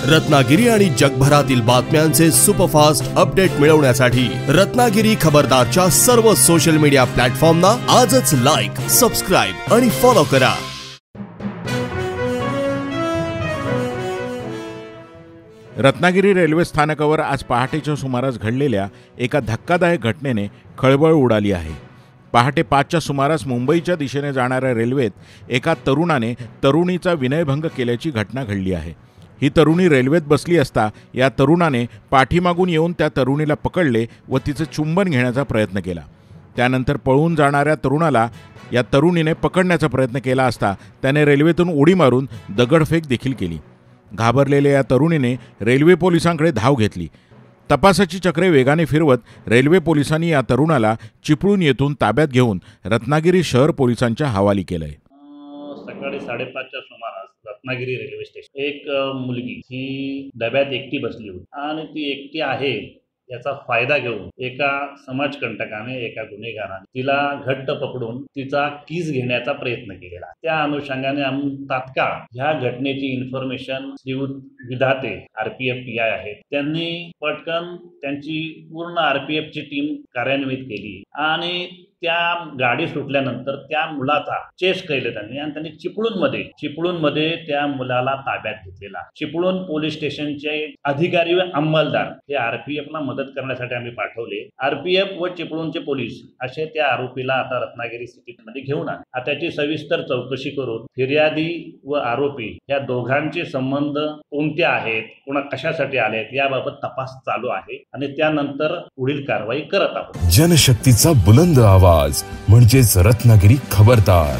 रत्नागिरी आणि जगभरातील बातम्यांचे सुपरफास्ट अपडेट मिळवण्यासाठी रत्नागिरी खबरदारच्या सर्व सोशल मीडिया प्लॅटफॉर्मना आजच लाईक, सबस्क्राईब आणि फॉलो करा। रत्नागिरी रेल्वे स्थानकावर आज पहाटेच्या सुमारास घडलेल्या एका धक्कादायक घटनेने खळबळ उडाली आहे। पहाटे 5च्या सुमारास मुंबईच्या दिशेने जाणाऱ्या रेल्वेत एका तरुणाने तरुणीचा विनयभंग केल्याची घटना घडली आहे। ही तरुणी रेल्वेत बसली असता या तरुणाने पाठीमागून येऊन त्या तरुणीला पकडले व तिचे चुंबन घेण्याचा प्रयत्न केला। त्यानंतर पळून जाणाऱ्या तरुणाला या तरुणीने पकडण्याचा प्रयत्न केला असता त्याने रेल्वेतून उडी मारून दगडफेक देखील केली। घाबरलेल्या या तरुणीने रेल्वे पोलिसांकडे धाव घेतली। तपासाची चक्रे वेगाने फिरवत रेल्वे पोलिसांनी या तरुणाला चिपळूण येथून ताब्यात घेऊन रत्नागिरी शहर पोलिसांच्या हवाली केलंय। सकाळी 5:30च्या सुमारास रत्नागिरी रेल्वे स्टेशन एक मुलगी ही डब्यात एकटी बसली होती आणि ती एकटी आहे याचा फायदा घेऊन एका समाजकंटकाने, एका गुन्हेगाराने तिला घट्ट पकडून तिचा कीस घेण्याचा प्रयत्न केलेला। त्या अनुषंगाने आम्ही तात्काळ ह्या घटनेची इन्फॉर्मेशन श्रीयुत विधाते RPF PI आहेत, त्यांनी पटकन त्यांची पूर्ण RPF ची टीम कार्यान्वित केली आणि त्या गाडी सुटल्यानंतर त्या मुलाचा चेस केले त्यांनी आणि त्यांनी चिपळूणमध्ये त्या मुलाला ताब्यात घेतलेला। चिपळूण पोलीस स्टेशनचे अधिकारी व अंमलदार हे RPF ला मदत करण्यासाठी आम्ही पाठवले। RPF व चिपळूणचे पोलीस असे त्या आरोपीला आता रत्नागिरी सिटीमध्ये घेऊन आले। आता त्याची सविस्तर चौकशी करून फिर्यादी व आरोपी या दोघांचे संबंध कोणते आहेत, कोणा कशासाठी आलेत याबाबत तपास चालू आहे आणि त्यानंतर पुढील कारवाई करत आहोत। जनशक्तीचा बुलंद आवाज म्हणजेच रत्नागिरी खबरदार।